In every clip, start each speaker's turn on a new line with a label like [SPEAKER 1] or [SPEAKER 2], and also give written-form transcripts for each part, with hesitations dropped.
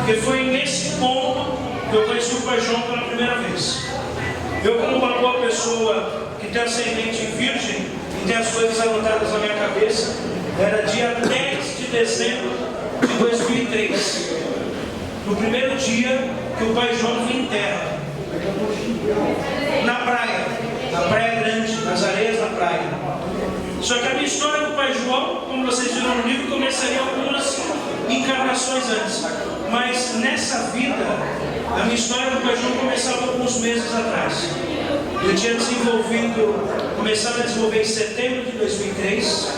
[SPEAKER 1] Porque foi nesse ponto que eu conheci o Pai João pela primeira vez. Eu, como uma boa pessoa que tem ascendente virgem e tem as coisas anotadas na minha cabeça, era dia 10 de dezembro de 2003, no primeiro dia que o Pai João vinha em terra, na Praia Grande, nas areias da praia. Só que a minha história com o Pai João, como vocês viram no livro, começaria algumas encarnações antes. Mas nessa vida, a minha história com o Pai João começava alguns meses atrás. Eu tinha começado a desenvolver em setembro de 2003.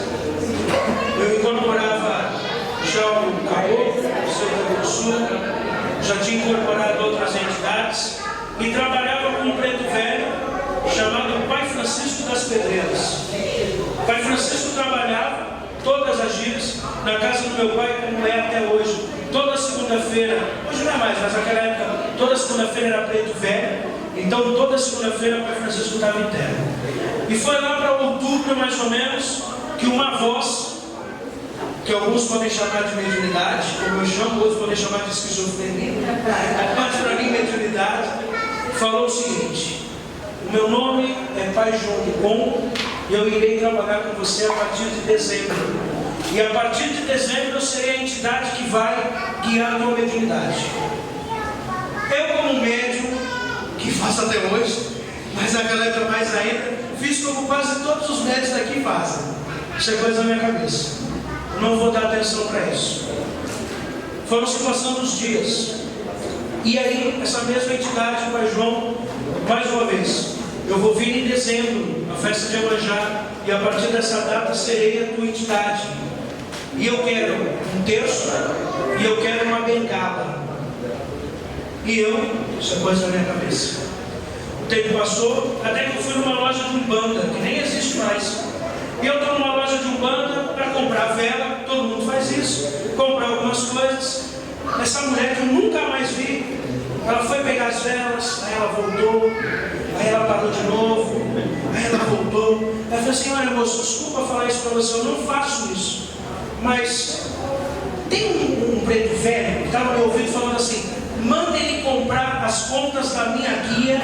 [SPEAKER 1] Eu incorporava já o Caboclo, o Centro do Sul, já tinha incorporado outras entidades e trabalhava com um preto velho chamado Pai Francisco das Pedreiras. O Pai Francisco trabalhava todas as gírias na casa do meu pai, como é até hoje. Toda segunda-feira, hoje não é mais, mas naquela época, toda segunda-feira era preto velho. Então toda segunda-feira o Pai Francisco estava em terra. E foi lá para outubro, mais ou menos, que uma voz, que alguns podem chamar de mediunidade, como eu chamo, outros podem chamar de esquizofrenia, mas para mim mediunidade, falou o seguinte: o meu nome é Pai João Dupont e eu irei trabalhar com você a partir de dezembro. E a partir de dezembro eu serei a entidade que vai guiar a tua mediunidade. Eu, como médium, que faço até hoje, mas naquela época mais ainda, fiz como quase todos os médios daqui fazem. Isso é coisa da minha cabeça. Eu não vou dar atenção para isso. Foram se passando os dias. E aí, essa mesma entidade, o Pai João, mais uma vez, eu vou vir em dezembro, a festa de Iemanjá, e a partir dessa data serei a tua entidade. E eu quero um terço, e eu quero uma bengala. E eu, isso é coisa da minha cabeça. O tempo passou, até que eu fui numa loja de Umbanda, que nem existe mais. E eu estou numa loja de Umbanda para comprar vela, todo mundo faz isso, comprar algumas coisas. Essa mulher que eu nunca mais vi, ela foi pegar as velas, aí ela voltou, aí ela parou de novo, aí ela voltou. Ela falou assim: olha moço, desculpa falar isso para você, eu não faço isso, mas tem um preto velho que estava me ouvindo falando assim: manda ele comprar as contas da minha guia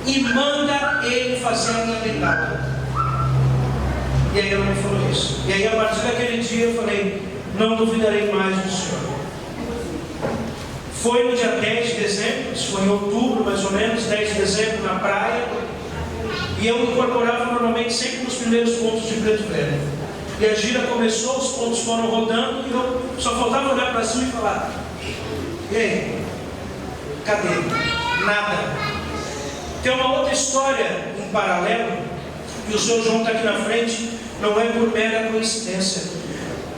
[SPEAKER 1] e manda ele fazer a minha bengala. E aí ela me falou isso. E aí a partir daquele dia eu falei: não duvidarei mais do Senhor. Foi no dia 10 de dezembro, isso foi em outubro mais ou menos, 10 de dezembro na praia. E eu incorporava normalmente sempre nos primeiros pontos de preto velho. E a gira começou, os pontos foram rodando e eu só faltava olhar para cima e falar: e aí? Cadê? Nada. Tem uma outra história em paralelo, e o Sr. João está aqui na frente, não é por mera coincidência.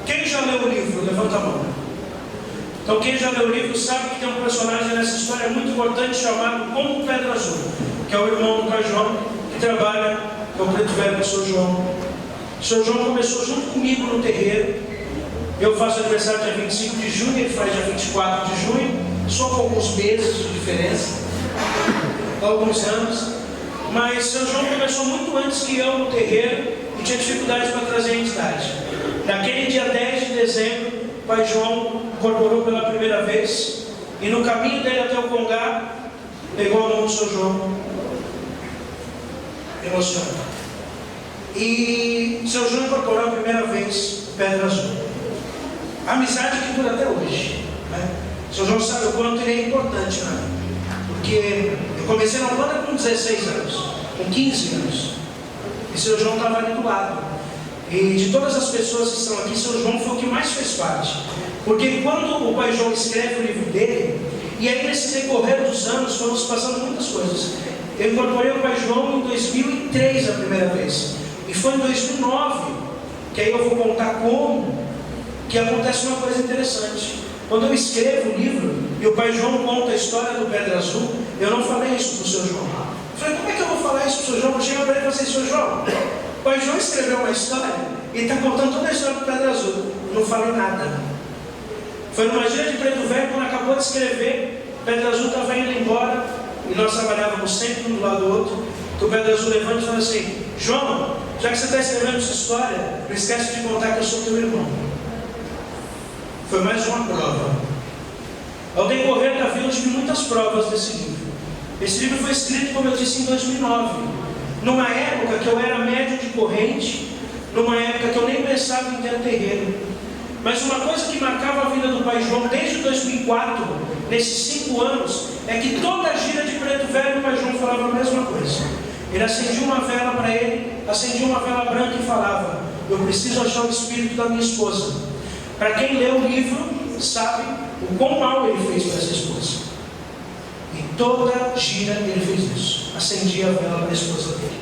[SPEAKER 1] Quem já leu o livro? Levanta a mão. Então quem já leu o livro sabe que tem um personagem nessa história muito importante chamado Como Pedra Azul, que é o irmão do Pai João, que trabalha com o preto velho do Sr. João. O Sr. João começou junto comigo no terreiro. Eu faço aniversário dia 25 de junho, ele faz dia 24 de junho, só com alguns meses de diferença, alguns anos. Mas o Sr. João começou muito antes que eu no terreiro e tinha dificuldades para trazer a entidade. Naquele dia 10 de dezembro, o Pai João incorporou pela primeira vez e no caminho dele até o Congá, pegou a mão do Sr. João, emocionado. E o Sr. João incorporou a primeira vez Pedra Azul. A amizade que dura até hoje, né? O Sr. João sabe o quanto ele é importante, né? Porque eu comecei na Umbanda com 16 anos, com 15 anos. E o Sr. João estava ali do lado. E de todas as pessoas que estão aqui, o Sr. João foi o que mais fez parte. Porque quando o Pai João escreve o livro dele, e aí nesse decorrer dos anos foram se passando muitas coisas. Eu incorporei o Pai João em 2003 a primeira vez. E foi em 2009, que aí eu vou contar como, que acontece uma coisa interessante. Quando eu escrevo o livro, e o Pai João conta a história do Pedra Azul, eu não falei isso para o Sr. João. Eu falei: como é que eu vou falar isso para o Sr. João? Eu cheguei para ele e falei: Sr. João, o Pai João escreveu uma história e está contando toda a história do Pedra Azul. Eu não falei nada. Foi numa gira de preto velho, quando acabou de escrever, o Pedra Azul estava indo embora e nós trabalhávamos sempre um do lado do outro. O Pedra Azul levanta e fala assim: João, já que você está escrevendo essa história, não esquece de contar que eu sou teu irmão. Foi mais uma prova. Ao decorrer da vida, eu tive muitas provas desse livro. Esse livro foi escrito, como eu disse, em 2009, numa época que eu era médio de corrente, numa época que eu nem pensava em ter terreiro. Mas uma coisa que marcava a vida do Pai João desde 2004, nesses 5 anos, é que toda a gira de Preto Velho, o Pai João falava a mesma coisa. Ele acendia uma vela para ele, acendia uma vela branca e falava: eu preciso achar o espírito da minha esposa. Para quem lê o livro, sabe o quão mal ele fez para essa esposa. E toda gira ele fez isso, acendia a vela para a esposa dele.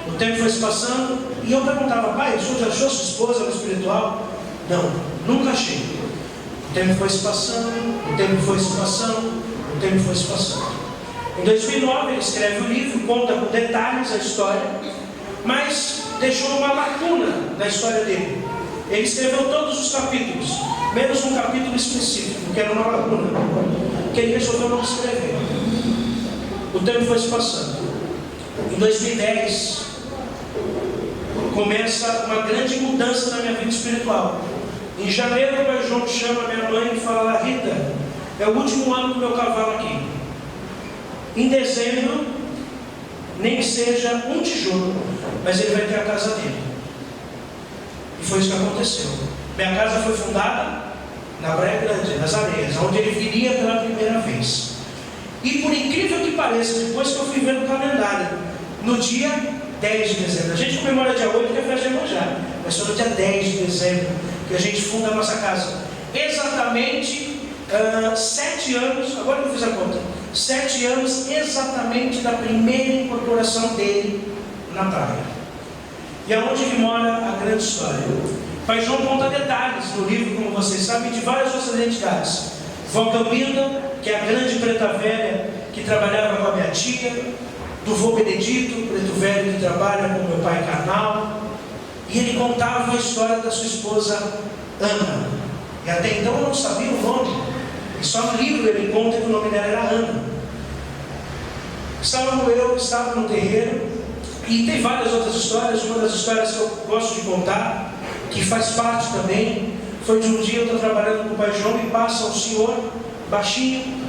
[SPEAKER 1] O tempo foi se passando e eu perguntava: pai, o senhor já achou sua esposa no espiritual? Não, nunca achei. O tempo foi se passando, o tempo foi se passando, o tempo foi se passando. Em 2009 ele escreve o livro, conta com detalhes a história, mas deixou uma lacuna na história dele. Ele escreveu todos os capítulos, menos um capítulo específico, que era uma lacuna, que ele resolveu não escrever. O tempo foi se passando. Em 2010 começa uma grande mudança na minha vida espiritual. Em janeiro o Pai João chama minha mãe e fala: Rita, é o último ano do meu cavalo aqui. Em dezembro, nem que seja um tijolo, mas ele vai ter a casa dele. E foi isso que aconteceu. Minha casa foi fundada na Praia Grande, nas Areias, onde ele viria pela primeira vez. E por incrível que pareça, depois que eu fui ver no calendário, no dia 10 de dezembro, a gente comemora dia 8, que é festa de Iemanjá, mas foi no dia 10 de dezembro que a gente funda a nossa casa. Exatamente 7 anos, agora que eu fiz a conta, 7 anos exatamente da primeira incorporação dele na praia. E é onde que mora a grande história. Pai João conta detalhes no livro, como vocês sabem, de várias outras identidades. Vó Cambinda, que é a grande preta velha que trabalhava com a minha tia, do vô Benedito, preto velho que trabalha com meu pai carnal. E ele contava a história da sua esposa Ana. E até então eu não sabia o nome. E só no livro ele conta que o nome dela era Ana. Estava no terreiro. E tem várias outras histórias. Uma das histórias que eu gosto de contar, que faz parte também, foi de um dia eu estou trabalhando com o Pai João e passa um senhor baixinho.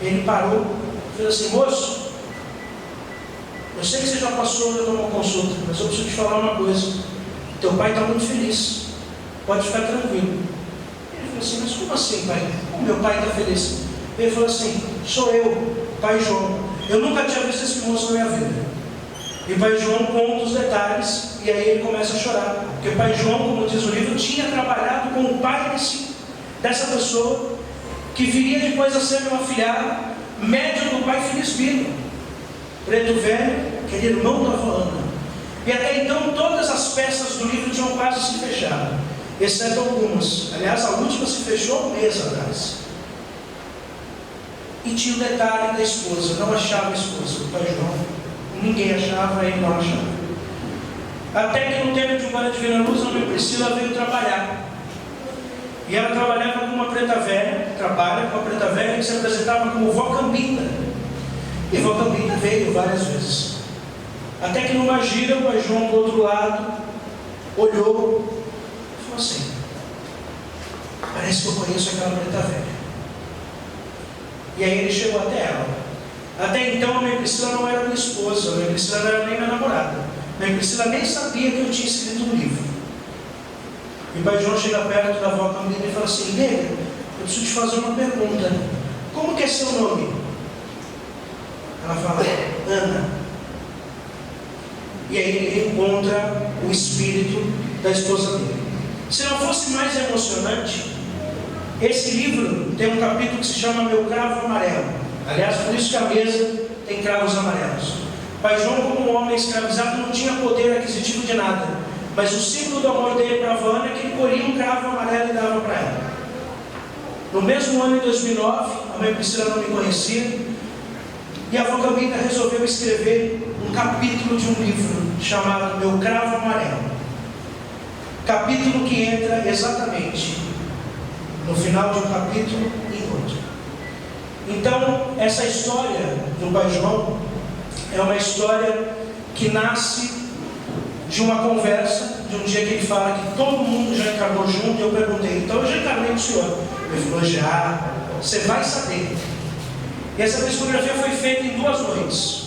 [SPEAKER 1] Ele parou e fez assim: moço, eu sei que você já passou de uma consulta, mas eu preciso te falar uma coisa. Teu pai está muito feliz, pode ficar tranquilo. Ele falou assim: mas como assim, pai? Como meu pai está feliz? Ele falou assim: sou eu, Pai João. Eu nunca tinha visto esse moço na minha vida. E o Pai João conta os detalhes, e aí ele começa a chorar. Porque o Pai João, como diz o livro, tinha trabalhado com o pai dessa pessoa, que viria depois a ser meu afilhado, médium do pai Felizbino, preto velho, que era irmão da avó Ana. E até então todas as peças do livro tinham quase se fechado, exceto algumas. Aliás, a última se fechou um mês atrás. E tinha o detalhe da esposa, não achava a esposa do Pai João. Ninguém achava, ele não achava. Até que no tempo de Umbanda Divina Luz, a mãe Priscila veio trabalhar. E ela trabalhava com uma preta velha, trabalha com uma preta velha que se apresentava como Vó Cambinda. E Vó Cambinda veio várias vezes. Até que numa gira, o Pai João do outro lado olhou e falou assim: parece que eu conheço aquela preta velha. E aí ele chegou até ela. Até então a mãe Priscila não era minha esposa, a mãe Priscila não era nem minha namorada. A mãe Priscila nem sabia que eu tinha escrito um livro. E o Pai João chega perto da Vó Cambinda e fala assim: nega, eu preciso te fazer uma pergunta. Como que é seu nome? Ela fala: Ana. E aí ele encontra o espírito da esposa dele. Se não fosse mais emocionante, esse livro tem um capítulo que se chama Meu Cravo Amarelo. Aliás, por isso que a mesa tem cravos amarelos. Pai João, como um homem escravizado, não tinha poder aquisitivo de nada. Mas o símbolo do amor dele para a Ana é que ele colhia um cravo amarelo e dava para ela. No mesmo ano, em 2009, a mãe Priscila não me conhecia. E a Vó Cambinda resolveu escrever um capítulo de um livro chamado Meu Cravo Amarelo. Capítulo que entra exatamente no final de um capítulo e outro. Então, essa história do Pai João é uma história que nasce de uma conversa, de um dia que ele fala que todo mundo já encarnou junto, e eu perguntei, então eu já encarnei com o senhor? Ele falou, já, você vai saber. E essa psicografia foi feita em 2 noites.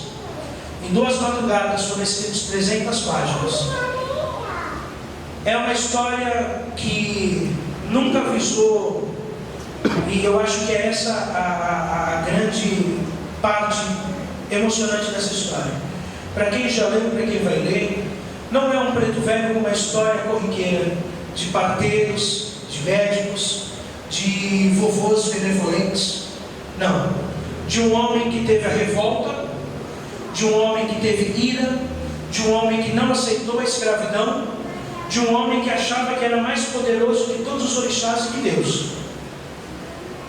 [SPEAKER 1] Em 2 madrugadas foram escritas 300 páginas. É uma história que nunca visou, e eu acho que é essa a grande parte emocionante dessa história. Para quem já leu, para quem vai ler, não é um preto velho com uma história corriqueira de parteiros, de médicos, de vovôs benevolentes. Não. De um homem que teve a revolta, de um homem que teve ira, de um homem que não aceitou a escravidão, de um homem que achava que era mais poderoso que todos os orixás e que Deus.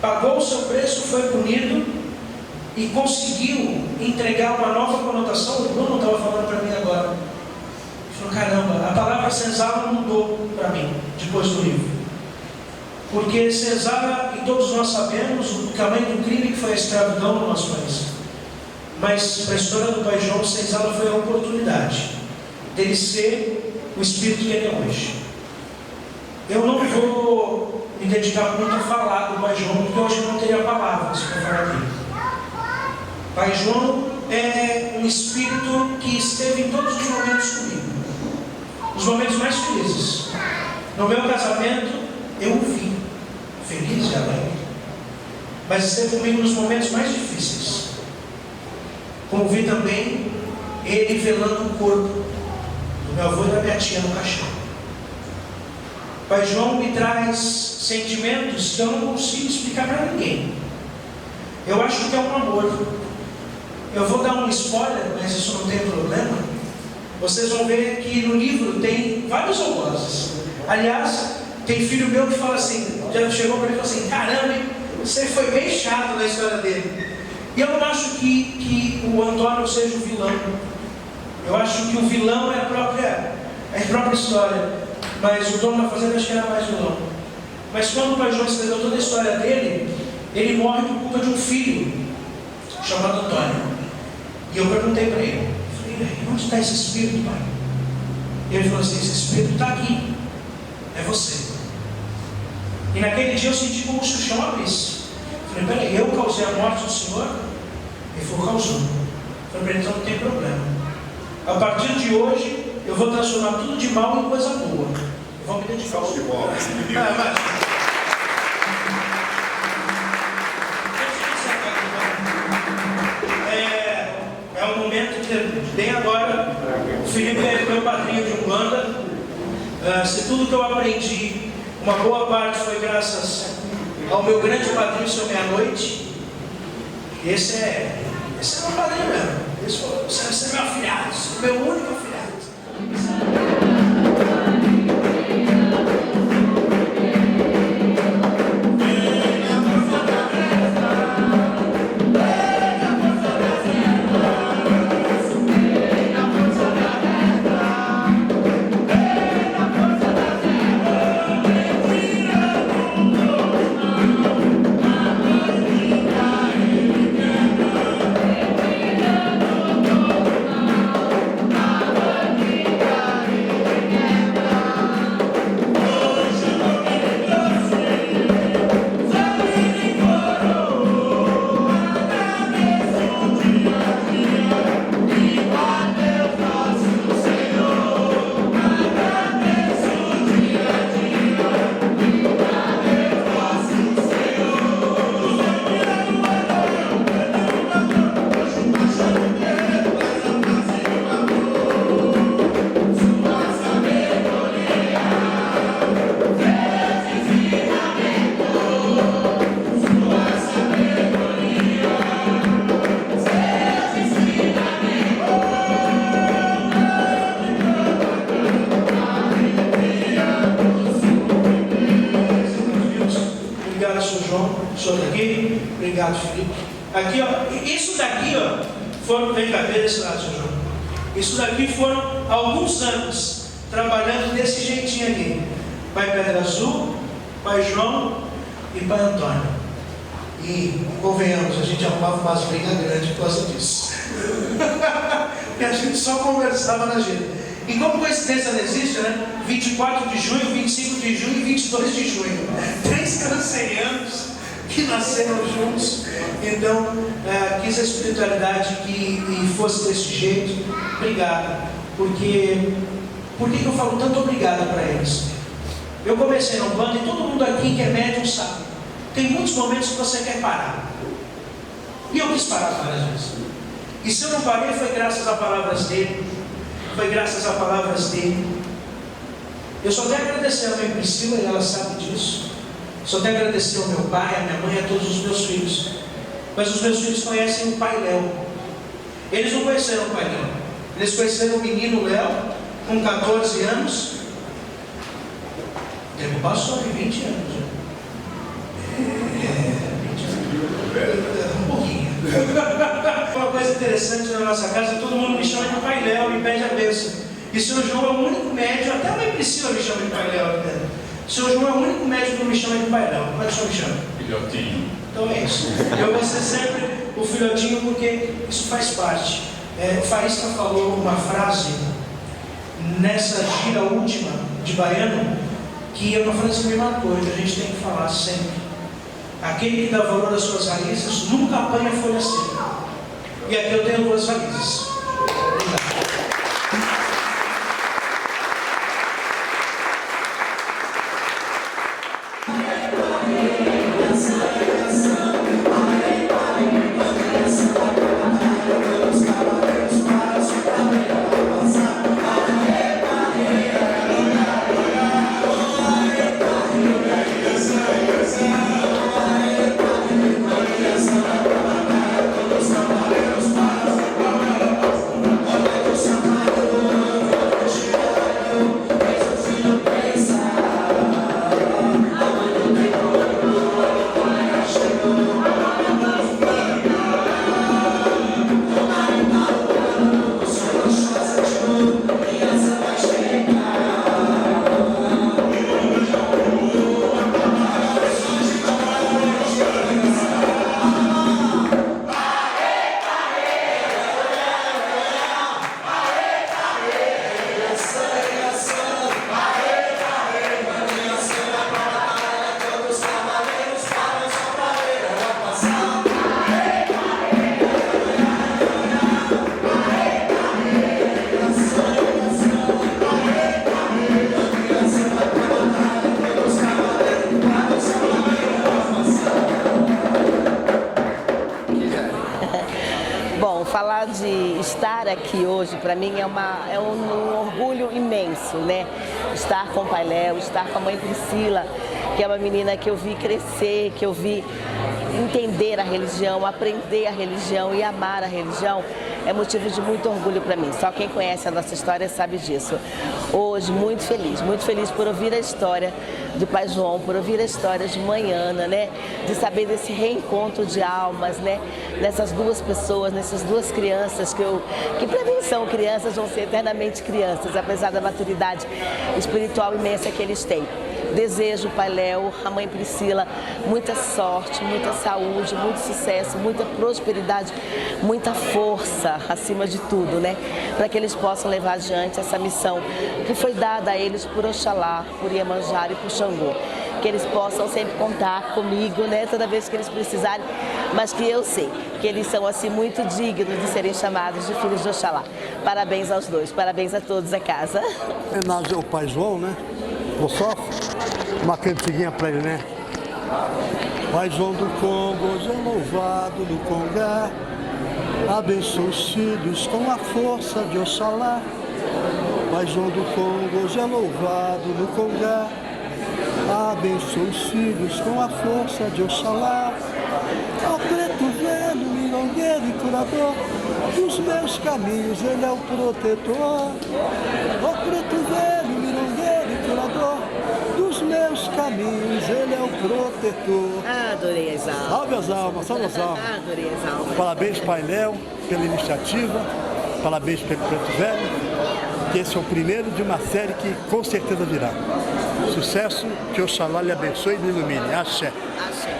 [SPEAKER 1] Pagou o seu preço, foi punido e conseguiu entregar uma nova conotação. O Bruno estava falando para mim agora. Ele falou, caramba, a palavra senzala mudou para mim, depois do livro. Porque senzala, e todos nós sabemos o tamanho do crime que foi a escravidão no nosso país. Mas para a história do Pai João, senzala foi a oportunidade dele ser o espírito que ele é hoje. Eu não vou me dedicar muito a falar do Pai João, porque hoje eu não teria palavras para falar dele. Pai João é um espírito que esteve em todos os momentos comigo, os momentos mais felizes. No meu casamento, eu o vi feliz e alegre, mas esteve comigo nos momentos mais difíceis. Como vi também ele velando o corpo do meu avô e da minha tia no caixão. Pai João me traz sentimentos que eu não consigo explicar para ninguém. Eu acho que é um amor. Eu vou dar um spoiler, mas isso não tem problema. Vocês vão ver que no livro tem vários algozes. Aliás, tem filho meu que fala assim, já chegou para mim e falou assim, caramba, você foi bem chato na história dele. E eu não acho que o Antônio seja o vilão. Eu acho que o vilão é a própria história. Mas o dono da fazenda acho que era mais vilão. Mas quando o Pai João escreveu toda a história dele, ele morre por culpa de um filho chamado Antônio. E eu perguntei para ele, falei, onde está esse espírito, pai? E ele falou assim, esse espírito está aqui, é você. E naquele dia eu senti como se o chão abrisse. Falei, peraí, eu causei a morte do Senhor? Ele falou, causou. Falei, então não tem problema. A partir de hoje, eu vou transformar tudo de mal em coisa boa. Eu vou me dedicar ao Senhor. É um momento que, bem agora, o Felipe é meu padrinho de Umbanda. Se tudo que eu aprendi, uma boa parte foi graças ao meu grande padrinho, seu Meia-Noite. Esse é meu padrinho mesmo. Esse é meu afilhado, meu único afilhado. Obrigado, Felipe. Aqui, ó, isso daqui, ó, foram, vem cá, vem desse lado, seu João. Isso daqui foram alguns anos trabalhando desse jeitinho aqui. Pai Pedra Azul, Pai João e Pai Antônio. E, convenhamos, a gente arrumava umas brigas grandes por causa disso. E a gente só conversava na gente. E como coincidência não existe, né? 24 de junho, 25 de junho e 22 de junho. 3 cancerianos que nasceram juntos. Então, quis a espiritualidade que fosse desse jeito. Obrigado. Por que eu falo tanto obrigado para eles? Eu comecei no bando e todo mundo aqui que é médium sabe. Tem muitos momentos que você quer parar. E eu quis parar várias vezes. E se eu não parei, foi graças a palavras dele. Foi graças a palavras dele. Eu só tenho a agradecer a minha Priscila, e ela sabe disso. Só tenho a agradecer ao meu pai, à minha mãe, a todos os meus filhos. Mas os meus filhos conhecem o pai Léo. Eles não conheceram o pai Léo. Eles conheceram o menino Léo, com 14 anos. O tempo passou de 20 anos. 20 anos. Um pouquinho. Uma coisa interessante na nossa casa, todo mundo me chama de pai Léo e pede a bênção. E o Sr. João é o único médium, até a mãe Priscila me chama de pai Léo. Né? O Sr. João é o único médium que me chama de pai Léo. Como é que o senhor me chama?
[SPEAKER 2] Filhotinho.
[SPEAKER 1] Então é isso. Eu vou ser sempre o filhotinho porque isso faz parte. O Faísca falou uma frase nessa gira última de Baiano, que é uma frase que me marcou, que a gente tem que falar sempre. Aquele que dá valor às suas raízes nunca apanha folha seca. E aqui eu tenho 2 raízes. Obrigado.
[SPEAKER 3] Falar de estar aqui hoje, para mim, é um orgulho imenso, né? Estar com o pai Léo, estar com a mãe Priscila, que é uma menina que eu vi crescer, que eu vi entender a religião, aprender a religião e amar a religião, é motivo de muito orgulho para mim. Só quem conhece a nossa história sabe disso. Hoje, muito feliz por ouvir a história do pai João, por ouvir a história de Manhana, né? De saber desse reencontro de almas, né? Nessas 2 pessoas, nessas 2 crianças que para mim são crianças, vão ser eternamente crianças, apesar da maturidade espiritual imensa que eles têm. Desejo, pai Léo, a mãe Priscila, muita sorte, muita saúde, muito sucesso, muita prosperidade, muita força, acima de tudo, né? Para que eles possam levar adiante essa missão que foi dada a eles por Oxalá, por Iemanjá e por Xangô. Que eles possam sempre contar comigo, né? Toda vez que eles precisarem, mas que eu sei que eles são assim muito dignos de serem chamados de filhos de Oxalá. Parabéns aos 2, parabéns a todos a casa.
[SPEAKER 4] Homenagem ao pai João, né? Vou só uma cantiguinha para ele, né? Pai João do Congo, hoje é louvado no Congá, abençoa os filhos com a força de Oxalá. Pai João do Congo, hoje é louvado no Congá, abençoa os filhos com a força de Oxalá. Ao preto velho, milongueiro e curador dos meus caminhos, ele é o protetor. Ao preto velho, milongueiro e curador dos meus caminhos, ele é o protetor.
[SPEAKER 3] Adorei as almas.
[SPEAKER 4] Salve as almas, salve as almas.
[SPEAKER 3] Adorei as almas.
[SPEAKER 4] Parabéns, pai Léo, pela iniciativa. Parabéns pelo Preto Velho, que esse é o primeiro de uma série que com certeza virá. Sucesso, que Oxalá lhe abençoe e lhe ilumine. Axé.
[SPEAKER 3] Axé.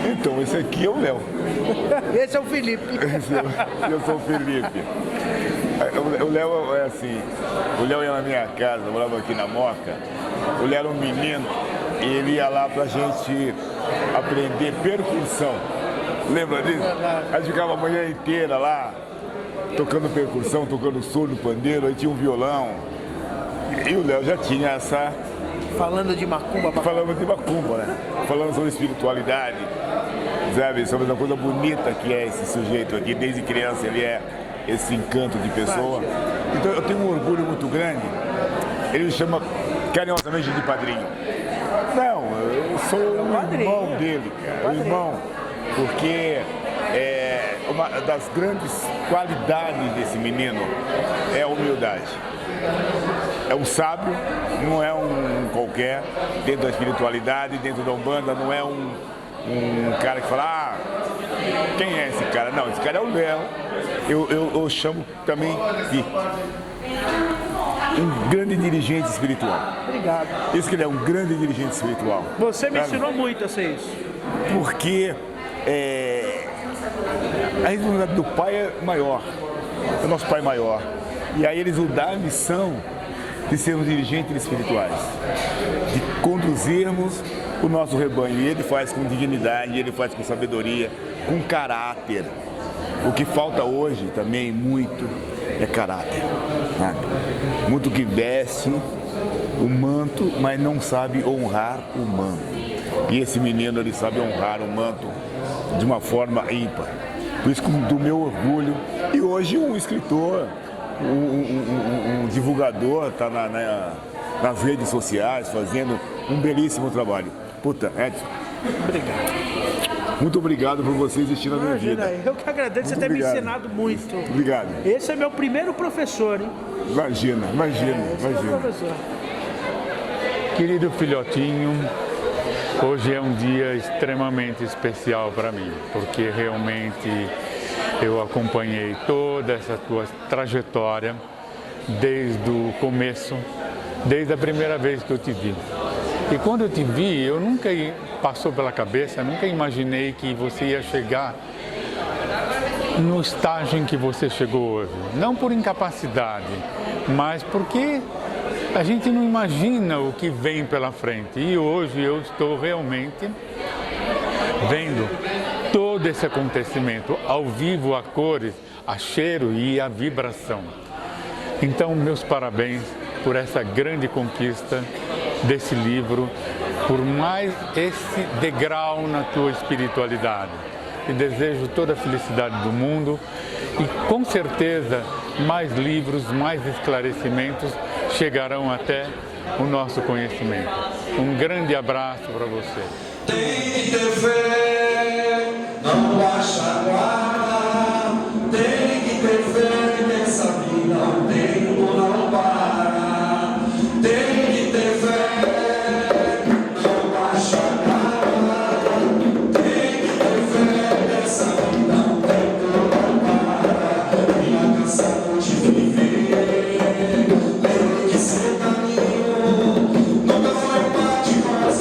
[SPEAKER 2] Então, esse aqui é o Léo.
[SPEAKER 5] Esse é o Felipe.
[SPEAKER 2] Eu sou o Felipe. O Léo é assim, o Léo ia na minha casa, eu morava aqui na Moca. O Léo era um menino e ele ia lá pra gente aprender percussão. Lembra disso? A gente ficava a manhã inteira lá, tocando percussão, tocando surdo, pandeiro, aí tinha um violão. E o Léo já tinha essa...
[SPEAKER 5] Falando de macumba.
[SPEAKER 2] Falando de macumba, né? Falando sobre espiritualidade, sabe? Sobre uma coisa bonita que é esse sujeito aqui. Desde criança ele é esse encanto de pessoa. Então eu tenho um orgulho muito grande. Ele me chama carinhosamente de padrinho. Não, eu sou o irmão dele, cara. O irmão. Porque uma das grandes qualidades desse menino é a humildade. É um sábio, não é um qualquer, dentro da espiritualidade, dentro da Umbanda, não é um cara que fala, quem é esse cara? Não, esse cara é o Léo. Eu chamo também de um grande dirigente espiritual.
[SPEAKER 5] Obrigado.
[SPEAKER 2] Isso que ele é um grande dirigente espiritual.
[SPEAKER 5] Você me ensinou muito a ser isso.
[SPEAKER 2] Porque a responsabilidade do pai é maior, o nosso pai é maior. E aí eles nos dão a missão de sermos dirigentes espirituais, de conduzirmos o nosso rebanho. E ele faz com dignidade, ele faz com sabedoria, com caráter. O que falta hoje também muito é caráter. Né? Muito que veste o manto, mas não sabe honrar o manto. E esse menino, ele sabe honrar o manto de uma forma ímpar. Por isso, do meu orgulho. E hoje um escritor, um divulgador está nas redes sociais fazendo um belíssimo trabalho. Puta, Edson.
[SPEAKER 5] Obrigado.
[SPEAKER 2] Muito obrigado por você existir na minha vida.
[SPEAKER 5] Eu que agradeço você ter me ensinado muito.
[SPEAKER 2] Obrigado.
[SPEAKER 5] Esse é meu primeiro professor, hein?
[SPEAKER 2] Imagina.
[SPEAKER 6] Querido filhotinho, hoje é um dia extremamente especial para mim, porque realmente eu acompanhei toda essa tua trajetória desde o começo, desde a primeira vez que eu te vi. E quando eu te vi, eu nunca passou pela cabeça, nunca imaginei que você ia chegar no estágio em que você chegou hoje. Não por incapacidade, mas porque a gente não imagina o que vem pela frente. E hoje eu estou realmente vendo todo esse acontecimento ao vivo, a cores, a cheiro e a vibração. Então, meus parabéns por essa grande conquista desse livro, por mais esse degrau na tua espiritualidade. E desejo toda a felicidade do mundo e, com certeza, mais livros, mais esclarecimentos chegarão até o nosso conhecimento. Um grande abraço para você.
[SPEAKER 7] Tem que ter fé, não baixa a guarda. Tem que ter fé nessa vida, o tempo não para. Tem que ter fé, não baixa a guarda. Tem que ter fé nessa vida, o tempo não para. Minha canção de viver, lembro que seu caminho nunca foi parte, mas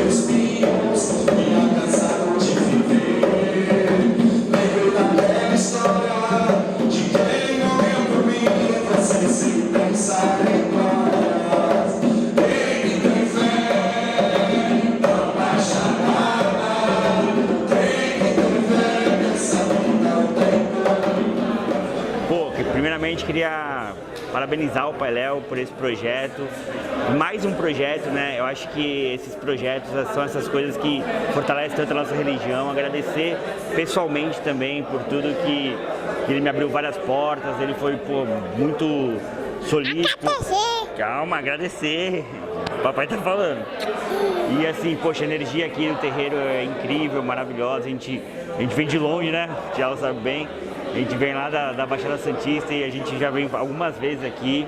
[SPEAKER 7] espinhos, minha canção de viver. Lembrei da velha história de quem morreu por mim, você sem pensar em glórias. Ele tem fé, não baixa nada. Tem que ter fé nessa vida, o tempo.
[SPEAKER 8] Pô, primeiramente queria parabenizar o Pai Léo por esse projeto. Mais um projeto, né? Eu acho que esses projetos são essas coisas que fortalecem tanto a nossa religião. Agradecer pessoalmente também por tudo que ele me abriu várias portas. Ele foi, pô, muito solícito. Calma, agradecer. O papai tá falando. E assim, poxa, a energia aqui no terreiro é incrível, maravilhosa. A gente vem de longe, né? Já ela sabe bem. A gente vem lá da Baixada Santista e a gente já veio algumas vezes aqui.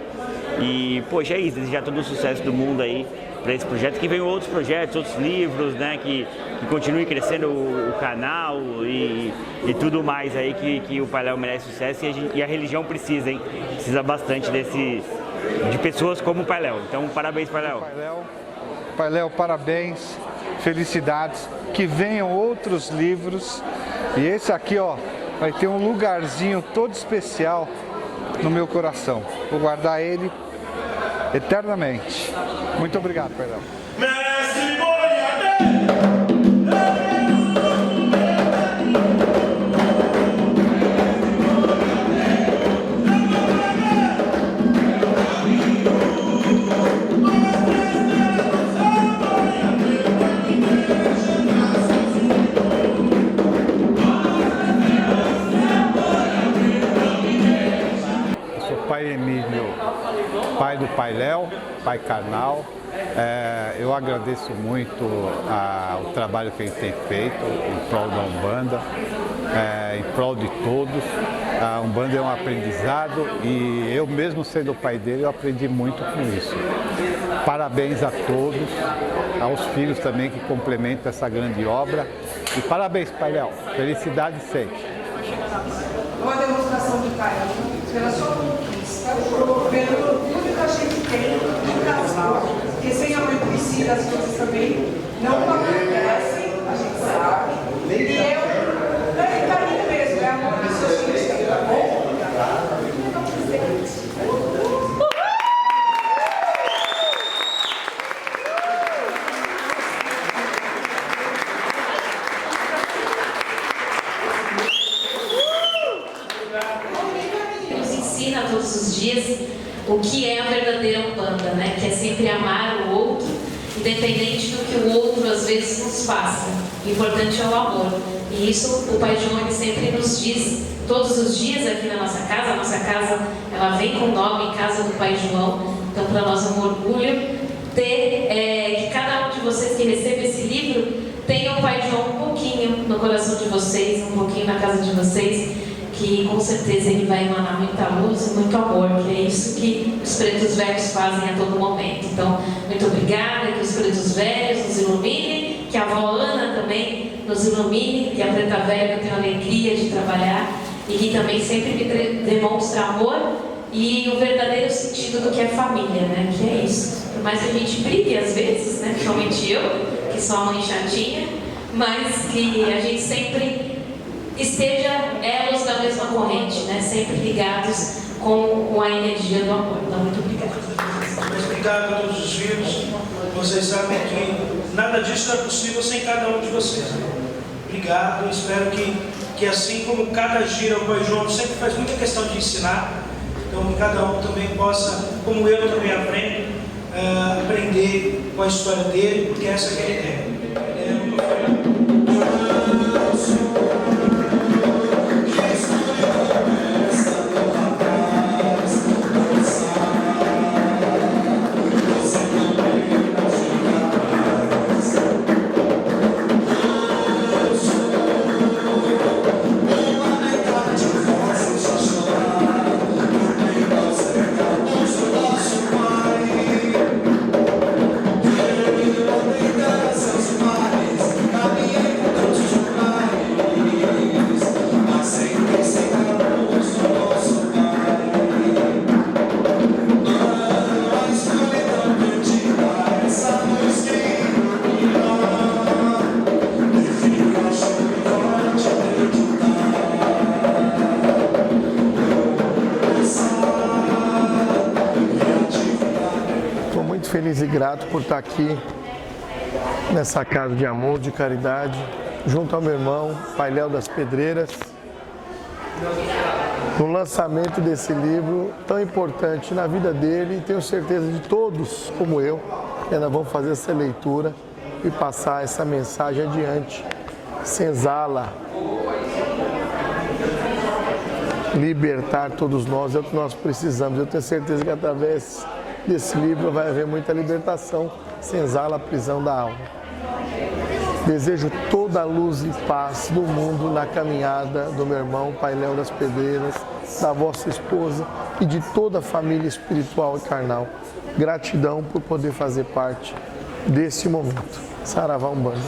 [SPEAKER 8] E, poxa, é isso, desejar todo o sucesso do mundo aí para esse projeto, que venham outros projetos, outros livros, né, que continue crescendo o canal e tudo mais aí, que o Pai Léo merece sucesso e a religião precisa, hein? Precisa bastante de pessoas como o Pai Léo. Então, parabéns, Pai Léo.
[SPEAKER 9] Pai Léo, parabéns. felicidades, que venham outros livros. E esse aqui, ó, vai ter um lugarzinho todo especial no meu coração. Vou guardar ele eternamente. Muito obrigado, Pailhéu. Pai Emílio, pai do Pailhéu, pai carnal. Eu agradeço muito o trabalho que ele tem feito em prol da Umbanda, em prol de todos. A Umbanda é um aprendizado e eu mesmo sendo o pai dele, eu aprendi muito com isso. Parabéns a todos, aos filhos também que complementam essa grande obra. E parabéns, Pailhéu. Felicidade sempre.
[SPEAKER 10] Uma demonstração de carinho pela sua conquista, pelo orgulho que a gente tem de casal, porque sem a mãe Priscila as coisas também não acontecem, a gente sabe. E é carinho mesmo, é amor que seus filhos têm, tá bom?
[SPEAKER 11] Todos os dias o que é a verdadeira Umbanda, né? Que é sempre amar o outro, independente do que o outro às vezes nos faça. O importante é o amor. E isso o Pai João ele sempre nos diz todos os dias aqui na nossa casa. A nossa casa ela vem com o nome Casa do Pai João. Então para nós é um orgulho ter que cada um de vocês que recebe esse livro tenha o Pai João um pouquinho no coração de vocês, um pouquinho na casa de vocês, que com certeza ele vai emanar muita luz e muito amor, que é isso que os pretos velhos fazem a todo momento. Então, muito obrigada, que os pretos velhos nos iluminem, que a avó Ana também nos ilumine, que a preta velha tenha alegria de trabalhar e que também sempre me demonstra amor e o verdadeiro sentido do que é família, né? Que é isso. Por mais que a gente brigue às vezes, né? Principalmente eu, que sou a mãe chatinha, mas que a gente sempre esteja elos da mesma corrente, né? Sempre ligados com a energia do amor. Então, muito obrigada.
[SPEAKER 1] Mas obrigado a todos os filhos. Vocês sabem que nada disso é possível sem cada um de vocês. Obrigado. Eu espero que assim como cada gira o Pai João sempre faz muita questão de ensinar, então cada um também possa, como eu também aprendo, aprender com a história dele, porque essa que é a ideia.
[SPEAKER 12] Feliz e grato por estar aqui nessa casa de amor, de caridade, junto ao meu irmão, Pailhéu das Pedreiras, no lançamento desse livro tão importante na vida dele e tenho certeza de todos, como eu, que ainda vão fazer essa leitura e passar essa mensagem adiante. Senzala, libertar todos nós, é o que nós precisamos. Eu tenho certeza que através desse livro vai haver muita libertação, senzala a prisão da alma. Desejo toda a luz e paz do mundo na caminhada do meu irmão Pailhéu das Pedreiras, da vossa esposa e de toda a família espiritual e carnal. Gratidão por poder fazer parte desse momento. Saravá Umbanda.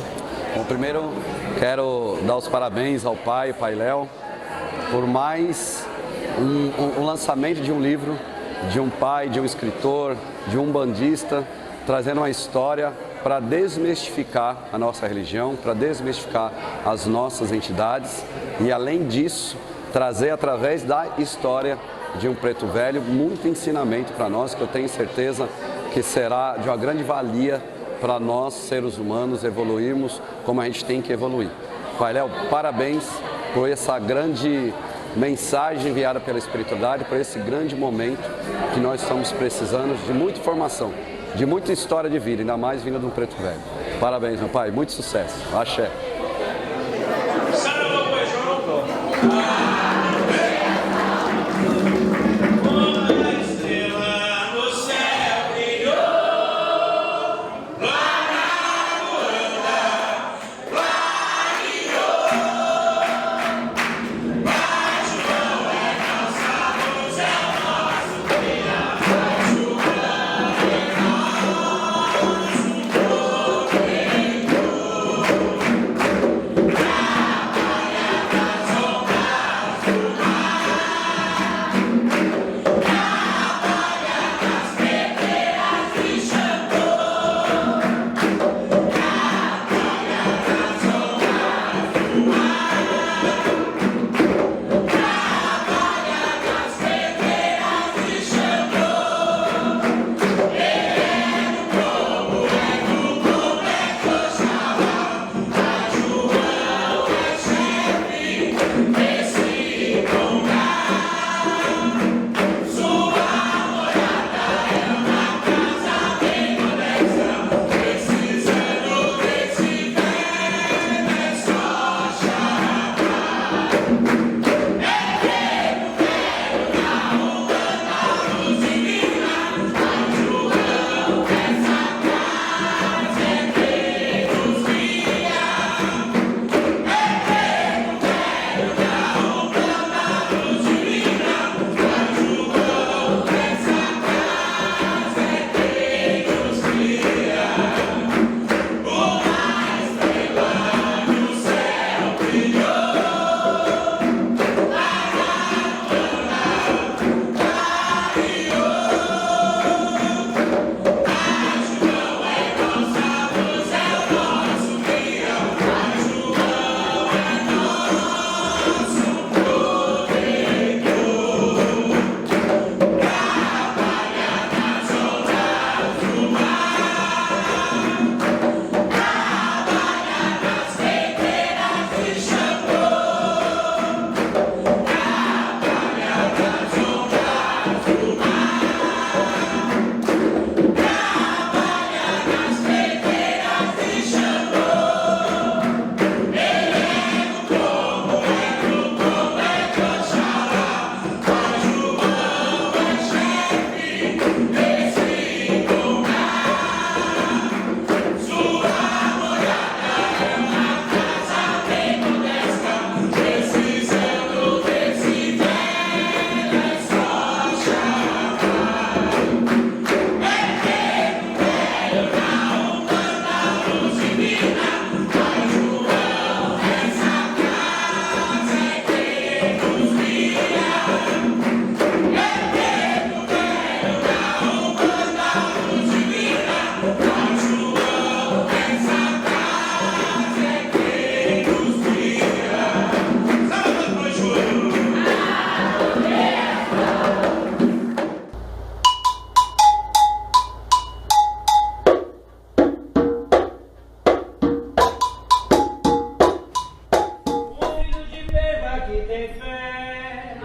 [SPEAKER 13] Bom, primeiro quero dar os parabéns ao pai, Pailhéu, por mais um lançamento de um livro, de um pai, de um escritor, de um umbandista, trazendo uma história para desmistificar a nossa religião, para desmistificar as nossas entidades e, além disso, trazer através da história de um Preto Velho muito ensinamento para nós, que eu tenho certeza que será de uma grande valia para nós, seres humanos, evoluirmos como a gente tem que evoluir. Pai Léo, parabéns por essa grande mensagem enviada pela espiritualidade, por esse grande momento que nós estamos precisando de muita informação, de muita história de vida, ainda mais vinda de um Preto Velho. Parabéns, meu pai, muito sucesso. Axé.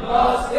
[SPEAKER 7] Nós